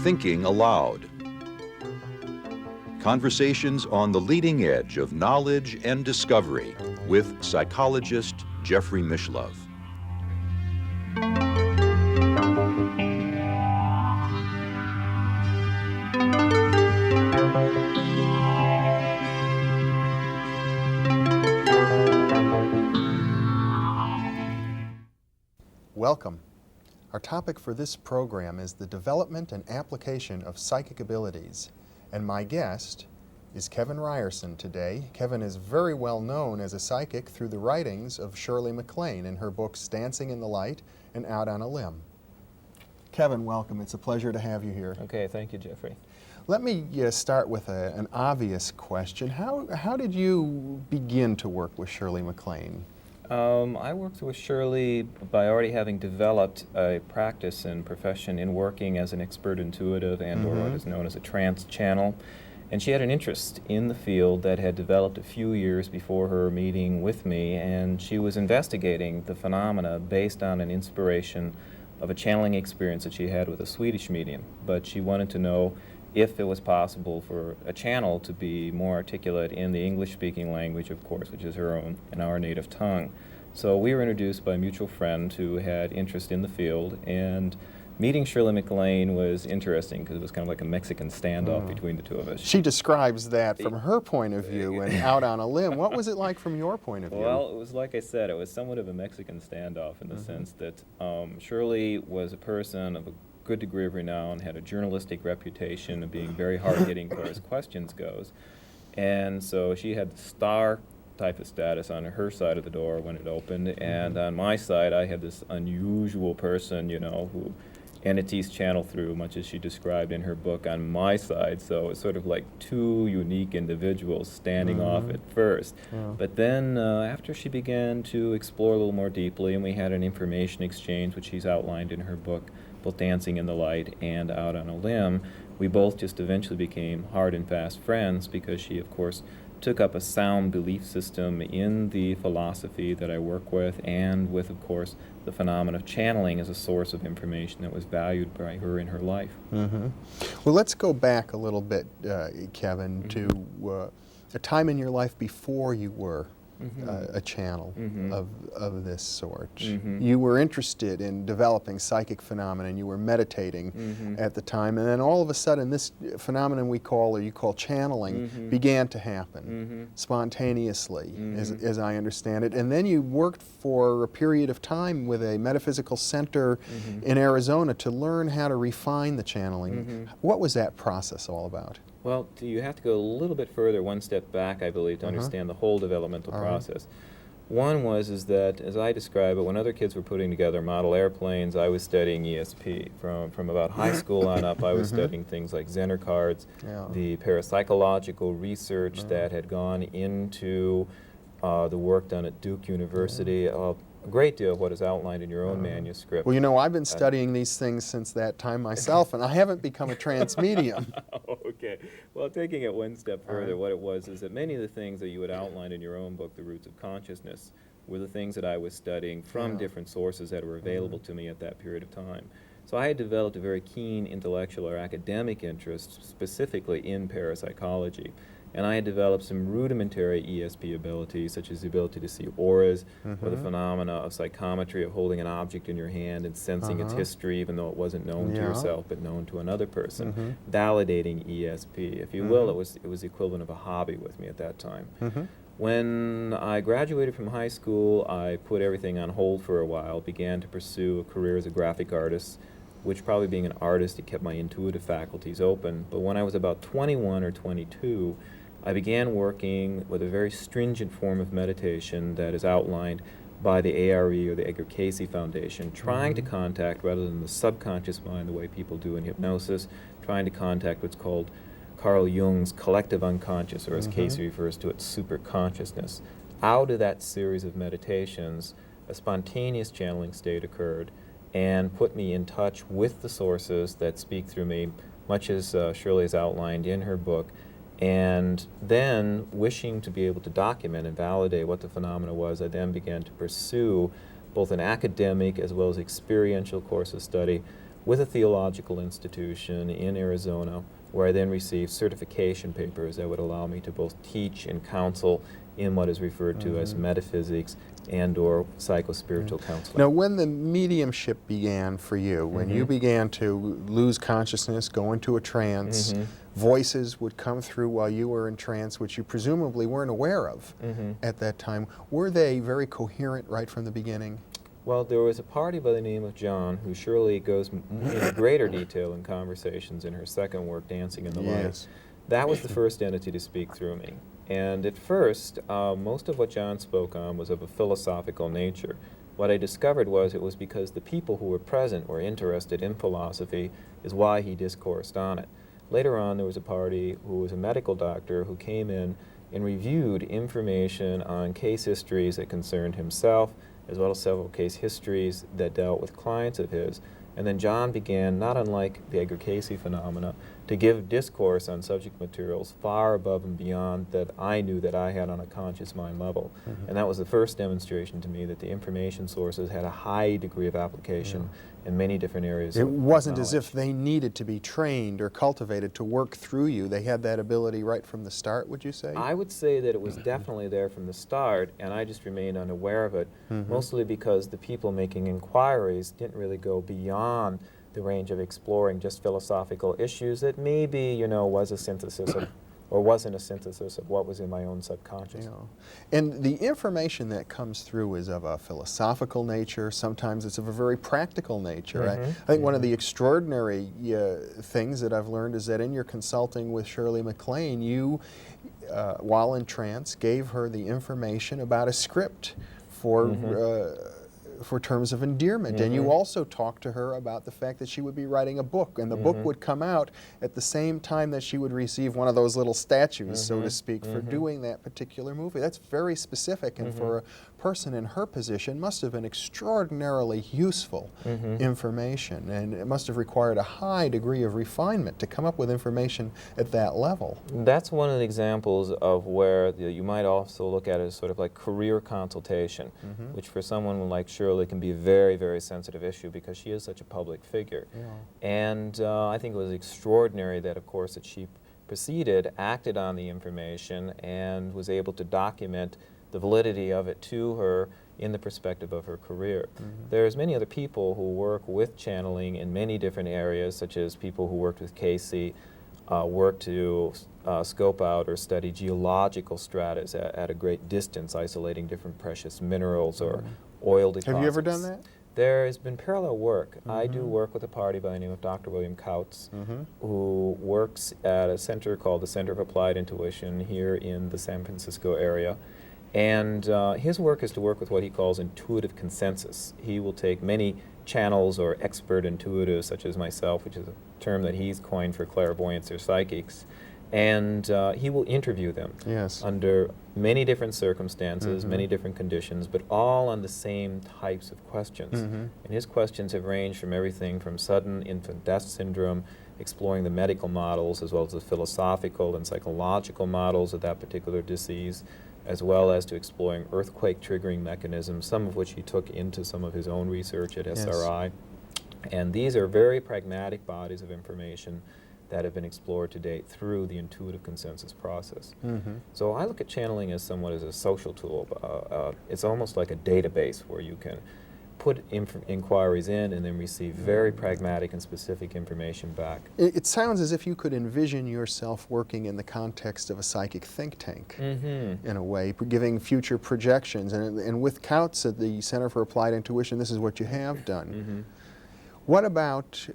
Thinking Aloud. Conversations on the leading edge of knowledge and discovery with psychologist Jeffrey Mishlove. Welcome. Our topic for this program is the development and application of psychic abilities. And my guest is Kevin Ryerson today. Kevin is very well known as a psychic through the writings of Shirley MacLaine in her books Dancing in the Light and Out on a Limb. Kevin, welcome. It's a pleasure to have you here. Okay, thank you, Jeffrey. Let me start with an obvious question. How did you begin to work with Shirley MacLaine? I worked with Shirley by already having developed a practice and profession in working as an expert intuitive and or what is known as a trance channel. And she had an interest in the field that had developed a few years before her meeting with me, and she was investigating the phenomena based on an inspiration of a channeling experience that she had with a Swedish medium. But she wanted to know if it was possible for a channel to be more articulate in the English-speaking language, of course, which is her own and our native tongue. So we were introduced by a mutual friend who had interest in the field, and meeting Shirley MacLaine was interesting because it was kind of like a Mexican standoff between the two of us. She describes that from her point of view and Out on a Limb. What was it like from your point of view? Well, it was like I said, it was somewhat of a Mexican standoff in the sense that Shirley was a person of a good degree of renown, had a journalistic reputation of being very hard-hitting as far as questions goes. And so she had the star type of status on her side of the door when it opened, and on my side I had this unusual person, you know, who entities channel through, much as she described in her book, on my side. So it's sort of like two unique individuals standing off at first. But then after she began to explore a little more deeply, and we had an information exchange, which she's outlined in her book, both Dancing in the Light and Out on a Limb, we both just eventually became hard and fast friends because she, of course, took up a sound belief system in the philosophy that I work with, and with, of course, the phenomenon of channeling as a source of information that was valued by her in her life. Well, let's go back a little bit, Kevin, to a time in your life before you were a channel of this sort. You were interested in developing psychic phenomena, and you were meditating at the time, and then all of a sudden this phenomenon we call, or you call channeling, began to happen spontaneously, as I understand it. And then you worked for a period of time with a metaphysical center in Arizona to learn how to refine the channeling. What was that process all about? Well, you have to go a little bit further, one step back, I believe, to understand the whole developmental process. One is that, as I describe it, when other kids were putting together model airplanes, I was studying ESP. From about high school on up, I was studying things like Zener cards, the parapsychological research that had gone into the work done at Duke University. A great deal of what is outlined in your own manuscript. Well, you know, I've been studying these things since that time myself, and I haven't become a trance medium. Okay. Well, taking it one step further, what it was is that many of the things that you had outlined in your own book, The Roots of Consciousness, were the things that I was studying from different sources that were available to me at that period of time. So I had developed a very keen intellectual or academic interest specifically in parapsychology. And I had developed some rudimentary ESP abilities, such as the ability to see auras, or the phenomena of psychometry, of holding an object in your hand and sensing its history, even though it wasn't known to yourself, but known to another person. Validating ESP, if you will, it was the equivalent of a hobby with me at that time. When I graduated from high school, I put everything on hold for a while, began to pursue a career as a graphic artist, which, probably being an artist, it kept my intuitive faculties open. But when I was about 21 or 22, I began working with a very stringent form of meditation that is outlined by the ARE, or the Edgar Cayce Foundation, trying to contact, rather than the subconscious mind the way people do in hypnosis, trying to contact what's called Carl Jung's collective unconscious, or as Cayce refers to it, superconsciousness. Out of that series of meditations, a spontaneous channeling state occurred and put me in touch with the sources that speak through me, much as Shirley has outlined in her book. And then, wishing to be able to document and validate what the phenomena was, I then began to pursue both an academic as well as experiential course of study with a theological institution in Arizona, where I then received certification papers that would allow me to both teach and counsel in what is referred to as metaphysics and or psychospiritual counseling. Now, when the mediumship began for you, when you began to lose consciousness, go into a trance, voices would come through while you were in trance, which you presumably weren't aware of at that time. Were they very coherent right from the beginning? Well, there was a party by the name of John, who Shirley goes into greater detail in conversations in her second work, Dancing in the Light. That was the first entity to speak through me. And at first, most of what John spoke on was of a philosophical nature. What I discovered was it was because the people who were present were interested in philosophy, is why he discoursed on it. Later on, there was a party who was a medical doctor who came in and reviewed information on case histories that concerned himself, as well as several case histories that dealt with clients of his. And then John began, not unlike the Edgar Cayce phenomena, to give discourse on subject materials far above and beyond that I knew that I had on a conscious mind level. And that was the first demonstration to me that the information sources had a high degree of application in many different areas. It wasn't as if they needed to be trained or cultivated to work through you. They had that ability right from the start, would you say? I would say that it was definitely there from the start, and I just remained unaware of it, mostly because the people making inquiries didn't really go beyond the range of exploring just philosophical issues that maybe, you know, was a synthesis of, or wasn't a synthesis of what was in my own subconscious. And the information that comes through is of a philosophical nature. Sometimes it's of a very practical nature. I think one of the extraordinary things that I've learned is that in your consulting with Shirley MacLaine, you, while in trance, gave her the information about a script for terms of endearment. And you also talked to her about the fact that she would be writing a book, and the book would come out at the same time that she would receive one of those little statues, so to speak, for doing that particular movie. That's very specific, and for a person in her position must have been extraordinarily useful information, and it must have required a high degree of refinement to come up with information at that level. That's one of the examples of where you might also look at it as sort of like career consultation, which for someone like Shirley can be a very, very sensitive issue because she is such a public figure. And I think it was extraordinary that, of course, that she proceeded, acted on the information, and was able to document the validity of it to her in the perspective of her career. There's many other people who work with channeling in many different areas, such as people who worked with Cayce, work to scope out or study geological stratas at a great distance, isolating different precious minerals or oil deposits. Have you ever done that? There has been parallel work. I do work with a party by the name of Dr. William Kautz, who works at a center called the Center of Applied Intuition here in the San Francisco area. And his work is to work with what he calls intuitive consensus. He will take many channels or expert intuitives, such as myself, which is a term that he's coined for clairvoyants or psychics, and he will interview them under many different circumstances, many different conditions, but all on the same types of questions. And his questions have ranged from everything from sudden infant death syndrome, exploring the medical models, as well as the philosophical and psychological models of that particular disease, as well as to exploring earthquake triggering mechanisms, some of which he took into some of his own research at SRI. And these are very pragmatic bodies of information that have been explored to date through the intuitive consensus process. So I look at channeling as somewhat as a social tool. It's almost like a database where you can put inquiries in and then receive very pragmatic and specific information back. It sounds as if you could envision yourself working in the context of a psychic think tank, in a way, giving future projections. And with Kautz at the Center for Applied Intuition, this is what you have done. What about,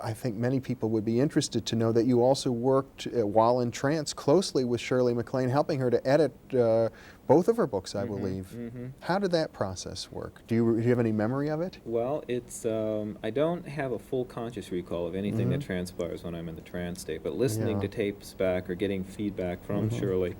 I think many people would be interested to know that you also worked, while in trance, closely with Shirley MacLaine, helping her to edit both of her books, I believe. How did that process work? Do you have any memory of it? Well, it's, I don't have a full conscious recall of anything that transpires when I'm in the trance state, but listening to tapes back or getting feedback from Shirley,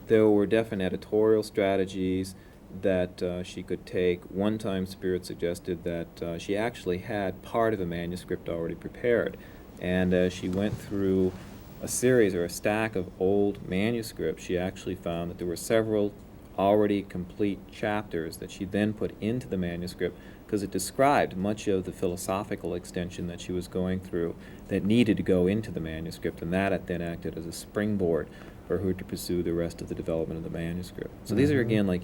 there were definite editorial strategies that she could take. One time Spirit suggested that she actually had part of a manuscript already prepared, and as she went through a series or a stack of old manuscripts, she actually found that there were several already complete chapters that she then put into the manuscript, because it described much of the philosophical extension that she was going through that needed to go into the manuscript, and that then acted as a springboard for her to pursue the rest of the development of the manuscript. So these are, again, like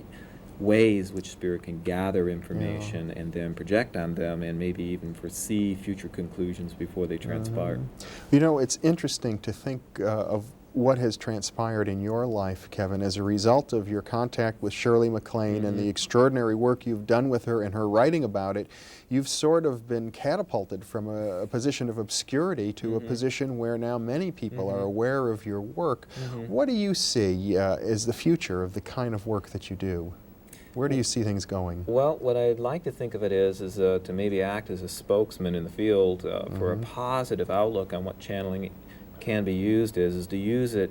ways which spirit can gather information and then project on them, and maybe even foresee future conclusions before they transpire. You know, it's interesting to think of what has transpired in your life, Kevin, as a result of your contact with Shirley MacLaine and the extraordinary work you've done with her and her writing about it. You've sort of been catapulted from a position of obscurity to a position where now many people are aware of your work. What do you see as the future of the kind of work that you do? Where do you see things going? Well, what I'd like to think of it is to maybe act as a spokesman in the field for a positive outlook on what channeling can be used is to use it,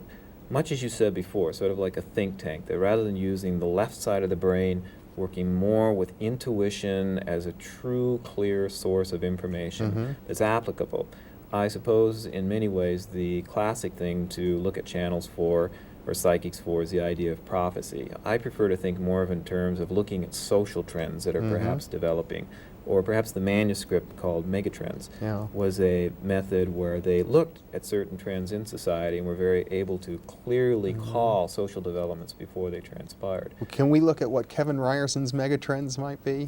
much as you said before, sort of like a think tank, that rather than using the left side of the brain, working more with intuition as a true, clear source of information that's applicable. I suppose in many ways the classic thing to look at channels for, or psychics for, is the idea of prophecy. I prefer to think more of in terms of looking at social trends that are perhaps developing, or perhaps the manuscript called Megatrends was a method where they looked at certain trends in society and were very able to clearly call social developments before they transpired. Well, can we look at what Kevin Ryerson's megatrends might be?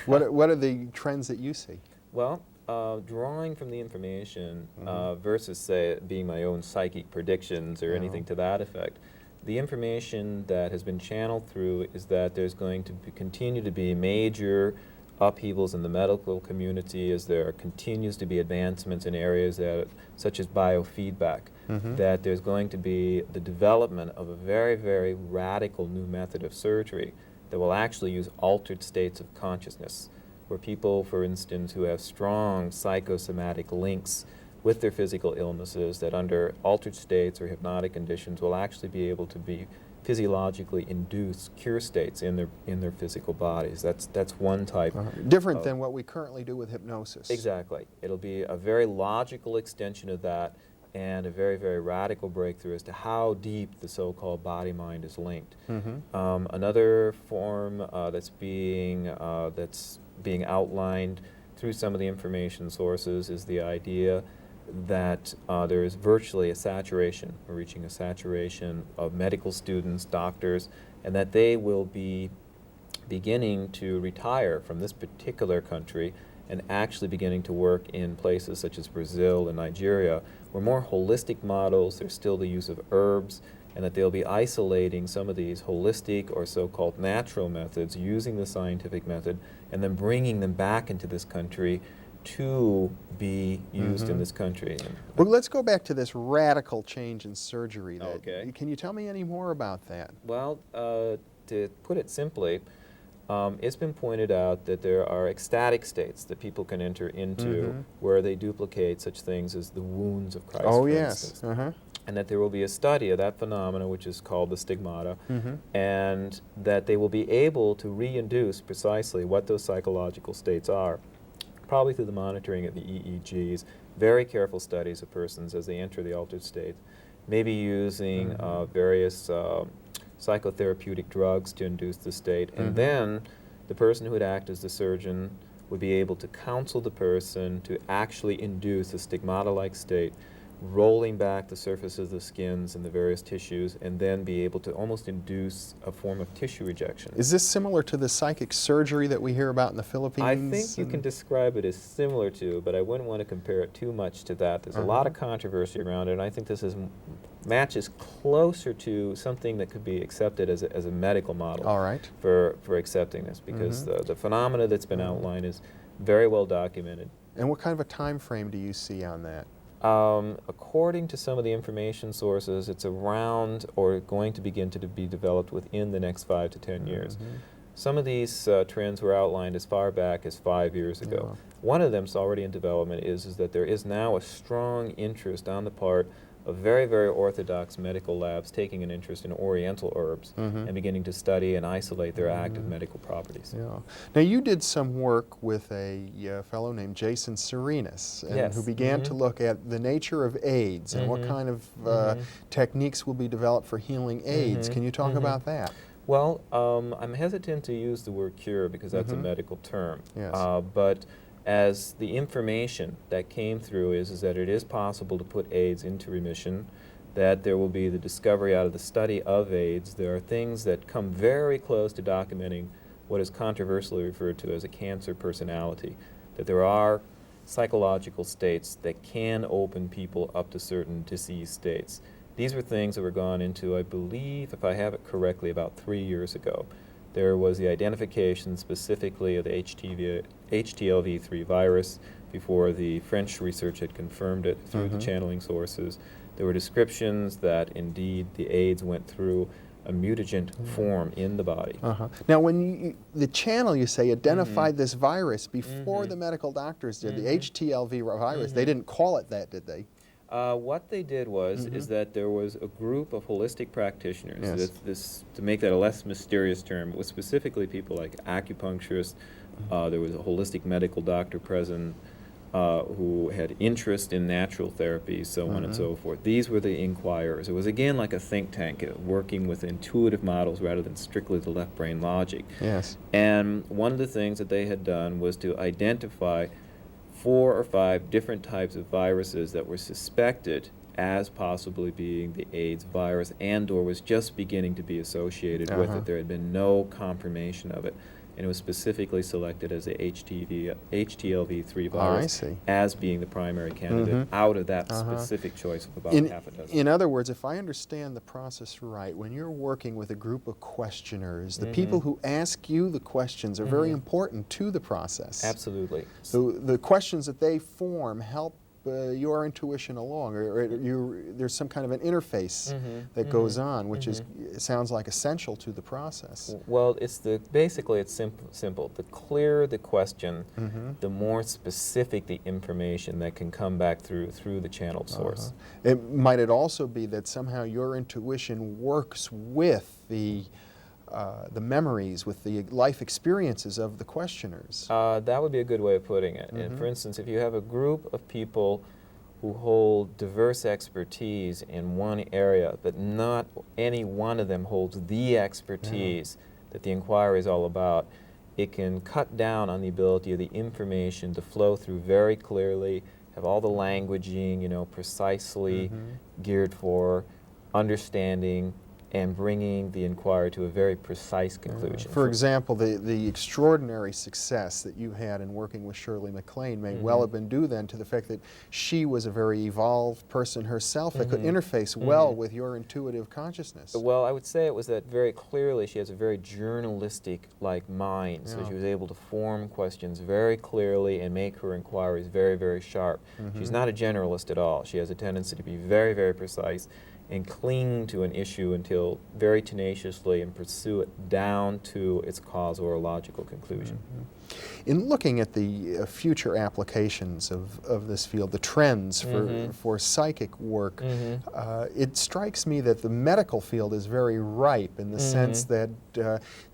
what are the trends that you see? Well, drawing from the information versus, say, being my own psychic predictions or anything to that effect, the information that has been channeled through is that there's going to continue to be major upheavals in the medical community as there continues to be advancements in areas that, such as biofeedback, that there's going to be the development of a very, very radical new method of surgery that will actually use altered states of consciousness, where people, for instance, who have strong psychosomatic links with their physical illnesses, that under altered states or hypnotic conditions will actually be able to be physiologically induce cure states in their physical bodies. That's one type. Different than what we currently do with hypnosis. Exactly. It'll be a very logical extension of that, and a very, very radical breakthrough as to how deep the so-called body-mind is linked. Another form that's being outlined through some of the information sources is the idea that there is virtually a saturation, or reaching a saturation of medical students, doctors, and that they will be beginning to retire from this particular country and actually beginning to work in places such as Brazil and Nigeria, where more holistic models, there's still the use of herbs, and that they'll be isolating some of these holistic or so-called natural methods, using the scientific method, and then bringing them back into this country to be used in this country. Well, let's go back to this radical change in surgery. Okay. Can you tell me any more about that? Well, to put it simply, it's been pointed out that there are ecstatic states that people can enter into where they duplicate such things as the wounds of Christ, for instance. And that there will be a study of that phenomena, which is called the stigmata, and that they will be able to reinduce precisely what those psychological states are, probably through the monitoring of the EEGs, very careful studies of persons as they enter the altered state, maybe using various psychotherapeutic drugs to induce the state, and then the person who would act as the surgeon would be able to counsel the person to actually induce a stigmata-like state, rolling back the surface of the skins and the various tissues, and then be able to almost induce a form of tissue rejection. Is this similar to the psychic surgery that we hear about in the Philippines? I think you can describe it as similar to, but I wouldn't want to compare it too much to that. There's a lot of controversy around it, and I think this matches closer to something that could be accepted as a medical model for accepting this, because the phenomena that's been outlined is very well documented. And what kind of a time frame do you see on that? According to some of the information sources, it's around or going to begin to be developed within the next 5 to 10 years. Some of these trends were outlined as far back as 5 years ago. One of them is already in development is that there is now a strong interest on the part of very, very orthodox medical labs taking an interest in Oriental herbs and beginning to study and isolate their active medical properties. Now, you did some work with a fellow named Jason Serenus, who began to look at the nature of AIDS and what kind of techniques will be developed for healing AIDS. Can you talk about that? Well, I'm hesitant to use the word cure because that's a medical term. Yes. But as the information that came through is that it is possible to put AIDS into remission, that there will be the discovery out of the study of AIDS. There are things that come very close to documenting what is controversially referred to as a cancer personality, that there are psychological states that can open people up to certain disease states. These were things that were gone into, I believe, if I have it correctly, about 3 years ago. There was the identification specifically of the HTLV3 virus before the French research had confirmed it through the channeling sources. There were descriptions that indeed the AIDS went through a mutagen form in the body. Now, when the channel, you say, identified this virus before the medical doctors did, the HTLV virus, they didn't call it that, did they? What they did was is that there was a group of holistic practitioners. Yes. To make that a less mysterious term, it was specifically people like acupuncturists. There was a holistic medical doctor present who had interest in natural therapy, so on and so forth. These were the inquirers. It was again like a think tank, working with intuitive models rather than strictly the left brain logic. Yes. And one of the things that they had done was to identify 4 or 5 different types of viruses that were suspected as possibly being the AIDS virus and or was just beginning to be associated with it. There had been no confirmation of it. And it was specifically selected as the HTLV3 virus as being the primary candidate out of that specific choice of about half a dozen. In other words, if I understand the process right, when you're working with a group of questioners, the people who ask you the questions are very important to the process. Absolutely. So the questions that they form help your intuition along, or there's some kind of an interface that goes on, which is, it sounds like, essential to the process. Well, basically it's simple. The clearer the question, the more specific the information that can come back through the channeled source. Might it also be that somehow your intuition works with the memories, with the life experiences of the questioners? That would be a good way of putting it. And for instance, if you have a group of people who hold diverse expertise in one area, but not any one of them holds the expertise that the inquiry is all about, it can cut down on the ability of the information to flow through very clearly, have all the languaging, precisely geared for understanding and bringing the inquiry to a very precise conclusion. For example, the extraordinary success that you had in working with Shirley MacLaine may well have been due then to the fact that she was a very evolved person herself that could interface well with your intuitive consciousness. Well, I would say it was that very clearly she has a very journalistic-like mind, so she was able to form questions very clearly and make her inquiries very, very sharp. She's not a generalist at all. She has a tendency to be very, very precise and cling to an issue until very tenaciously and pursue it down to its causal or logical conclusion. In looking at the future applications of this field, the trends for psychic work, it strikes me that the medical field is very ripe in the sense that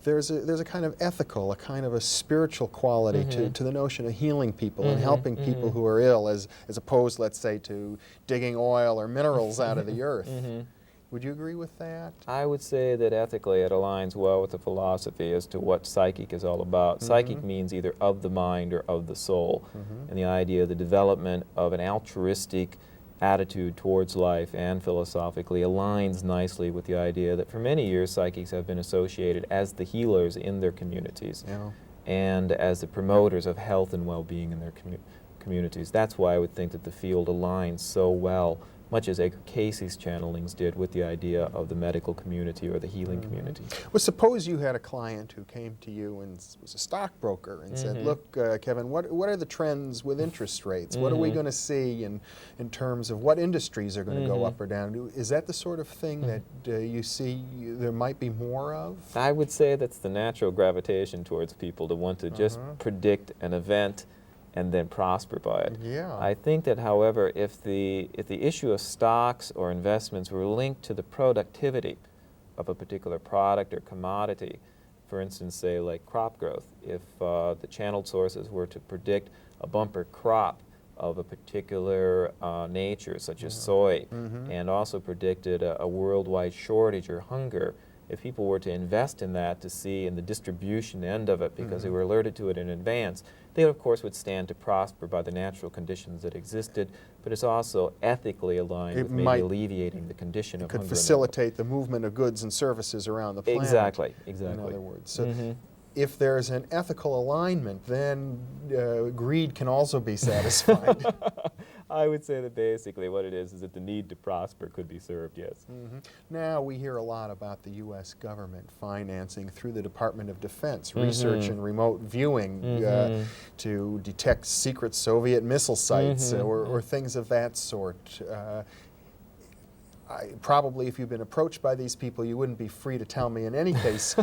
there's a kind of ethical, a kind of a spiritual quality to the notion of healing people and helping people who are ill, as opposed, let's say, to digging oil or minerals out of the earth. Would you agree with that? I would say that ethically it aligns well with the philosophy as to what psychic is all about. Psychic means either of the mind or of the soul. And the idea of the development of an altruistic attitude towards life and philosophically aligns nicely with the idea that for many years psychics have been associated as the healers in their communities and as the promoters of health and well-being in their communities. That's why I would think that the field aligns so well, much as Edgar Casey's channelings did, with the idea of the medical community or the healing community. Well, suppose you had a client who came to you and was a stockbroker and said, look, Kevin, what are the trends with interest rates? What are we going to see in terms of what industries are going to go up or down? Is that the sort of thing that you see there might be more of? I would say that's the natural gravitation towards people to want to just predict an event and then prosper by it. I think that, however, if the issue of stocks or investments were linked to the productivity of a particular product or commodity, for instance, say like crop growth, if the channeled sources were to predict a bumper crop of a particular nature, such as soy, and also predicted a worldwide shortage or hunger, if people were to invest in that to see in the distribution end of it because they were alerted to it in advance, they of course would stand to prosper by the natural conditions that existed, but it's also ethically aligned with maybe alleviating the condition of hunger. It could facilitate the movement of goods and services around the planet. Exactly, exactly. In other words. So if there's an ethical alignment, then greed can also be satisfied. I would say that basically what it is that the need to prosper could be served, yes. Now we hear a lot about the U.S. government financing through the Department of Defense research in remote viewing to detect secret Soviet missile sites or things of that sort. Probably if you've been approached by these people, you wouldn't be free to tell me in any case.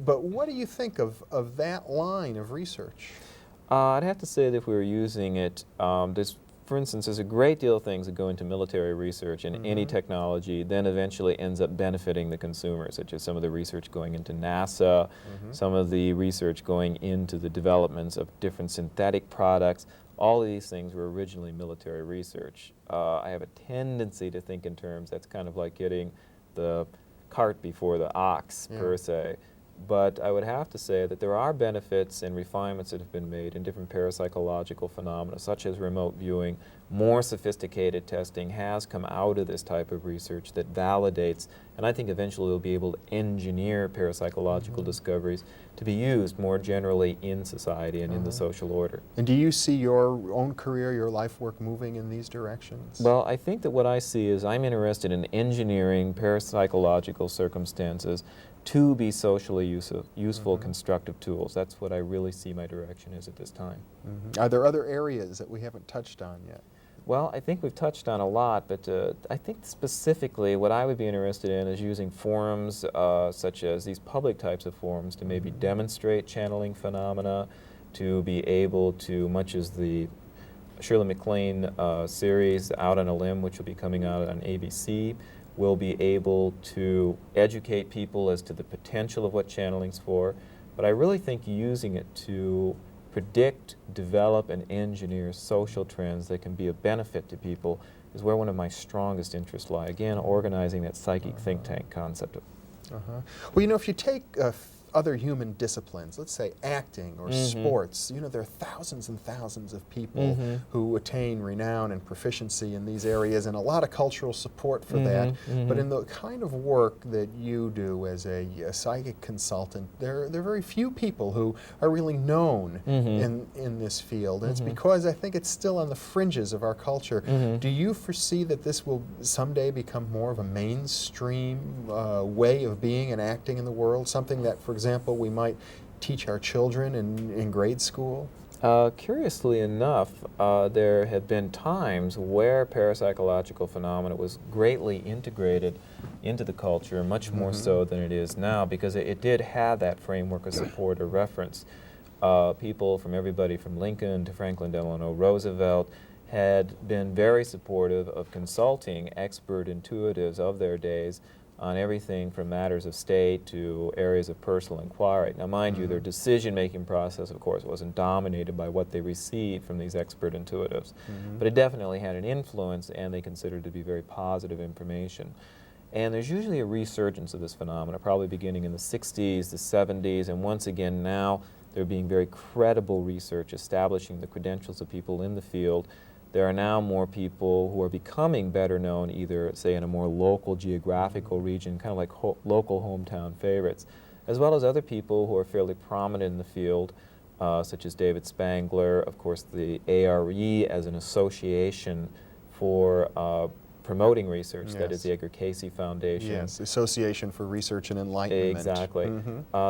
But what do you think of that line of research? I'd have to say that if we were using it, for instance, there's a great deal of things that go into military research and any technology then eventually ends up benefiting the consumer, such as some of the research going into NASA, some of the research going into the developments of different synthetic products. All of these things were originally military research. I have a tendency to think in terms that's kind of like getting the cart before the ox, per se. But I would have to say that there are benefits and refinements that have been made in different parapsychological phenomena, such as remote viewing. More sophisticated testing has come out of this type of research that validates, and I think eventually we'll be able to engineer parapsychological discoveries to be used more generally in society and in the social order. And do you see your own career, your life work moving in these directions? Well, I think that what I see is I'm interested in engineering parapsychological circumstances to be socially useful, constructive tools. That's what I really see my direction is at this time. Are there other areas that we haven't touched on yet? Well, I think we've touched on a lot, but I think specifically what I would be interested in is using forums such as these public types of forums to maybe demonstrate channeling phenomena, to be able to, much as the Shirley MacLaine series, Out on a Limb, which will be coming out on ABC, will be able to educate people as to the potential of what channeling's for. But I really think using it to predict, develop, and engineer social trends that can be of benefit to people is where one of my strongest interests lie. Again, organizing that psychic think tank concept. Well, you know, if you take other human disciplines, let's say acting or sports, you know, there are thousands and thousands of people who attain renown and proficiency in these areas and a lot of cultural support for that. But in the kind of work that you do as a psychic consultant, there are very few people who are really known in this field. And it's because I think it's still on the fringes of our culture. Do you foresee that this will someday become more of a mainstream way of being and acting in the world, something that, for example, we might teach our children in grade school? Curiously enough, there have been times where parapsychological phenomena was greatly integrated into the culture, much more so than it is now, because it did have that framework of support or reference. People from everybody from Lincoln to Franklin Delano Roosevelt had been very supportive of consulting expert intuitives of their days on everything from matters of state to areas of personal inquiry. Now, mind you, their decision-making process, of course, wasn't dominated by what they received from these expert intuitives, but it definitely had an influence, and they considered to be very positive information. And there's usually a resurgence of this phenomena, probably beginning in the 60s, the 70s, and once again now, there being very credible research establishing the credentials of people in the field. There are now more people who are becoming better known either, say, in a more local geographical region, kind of like local hometown favorites, as well as other people who are fairly prominent in the field, such as David Spangler, of course, the ARE as an association for promoting research, that is the Edgar Cayce Foundation. Yes, Association for Research and Enlightenment. Exactly.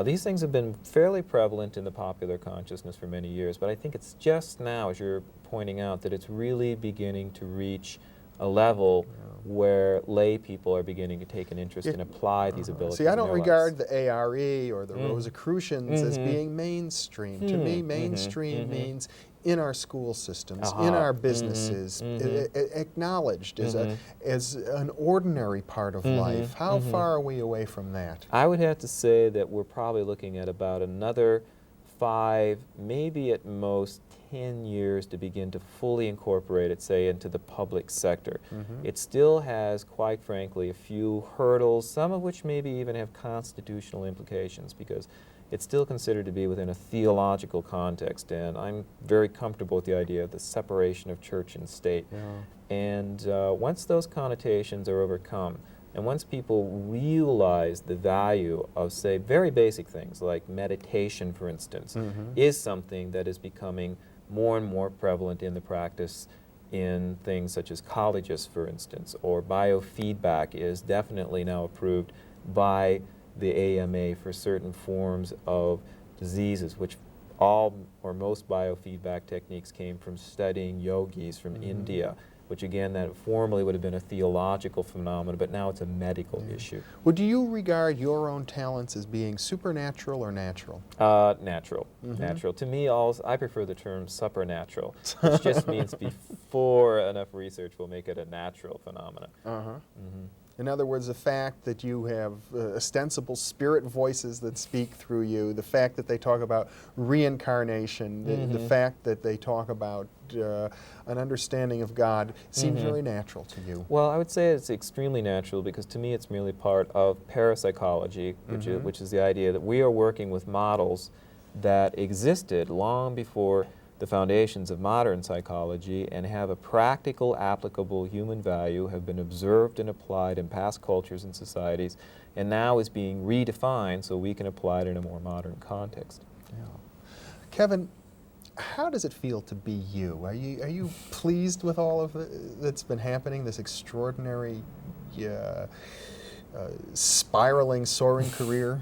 These things have been fairly prevalent in the popular consciousness for many years, but I think it's just now, as you're pointing out, that it's really beginning to reach a level where lay people are beginning to take an interest and apply these abilities. See, I don't regard the ARE or the Rosicrucians as being mainstream. To me, mainstream means in our school systems, in our businesses, acknowledged as an ordinary part of life. How far are we away from that? I would have to say that we're probably looking at about another 5, maybe at most 10 years to begin to fully incorporate it, say, into the public sector. It still has, quite frankly, a few hurdles, some of which maybe even have constitutional implications, because it's still considered to be within a theological context, and I'm very comfortable with the idea of the separation of church and state. And once those connotations are overcome, and once people realize the value of, say, very basic things like meditation, for instance, is something that is becoming more and more prevalent in the practice in things such as colleges, for instance, or biofeedback is definitely now approved by the AMA for certain forms of diseases, which all or most biofeedback techniques came from studying yogis from India, which again, that formerly would have been a theological phenomenon, but now it's a medical issue. Well, do you regard your own talents as being supernatural or natural? Natural. Natural. To me, I prefer the term supernatural, which just means before enough research will make it a natural phenomenon. In other words, the fact that you have ostensible spirit voices that speak through you, the fact that they talk about reincarnation, the fact that they talk about an understanding of God seems very natural to you. Well, I would say it's extremely natural because to me it's merely part of parapsychology, which is the idea that we are working with models that existed long before the foundations of modern psychology and have a practical, applicable human value, have been observed and applied in past cultures and societies, and now is being redefined so we can apply it in a more modern context. Kevin, how does it feel to be you? Are you pleased with all of that's been happening, this extraordinary, spiraling, soaring career?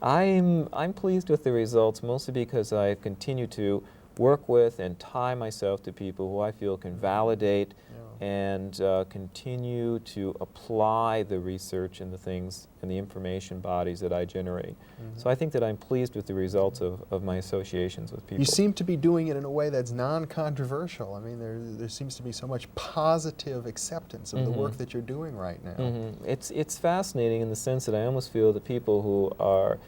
I'm pleased with the results, mostly because I continue to work with and tie myself to people who I feel can validate and continue to apply the research and the things and the information bodies that I generate. So I think that I'm pleased with the results of my associations with people. You seem to be doing it in a way that's non-controversial. I mean, there seems to be so much positive acceptance of the work that you're doing right now. It's fascinating in the sense that I almost feel that people who are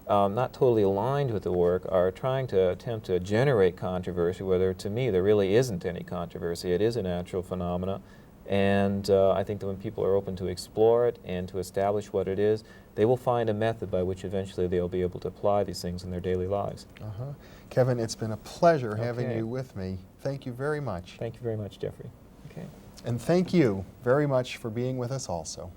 not totally aligned with the work are trying to attempt to generate controversy, whether to me there really isn't any controversy. It is a natural phenomena, and I think that when people are open to explore it and to establish what it is, they will find a method by which eventually they'll be able to apply these things in their daily lives. Kevin, it's been a pleasure having you with me. Thank you very much. Thank you very much, Jeffrey. And thank you very much for being with us also.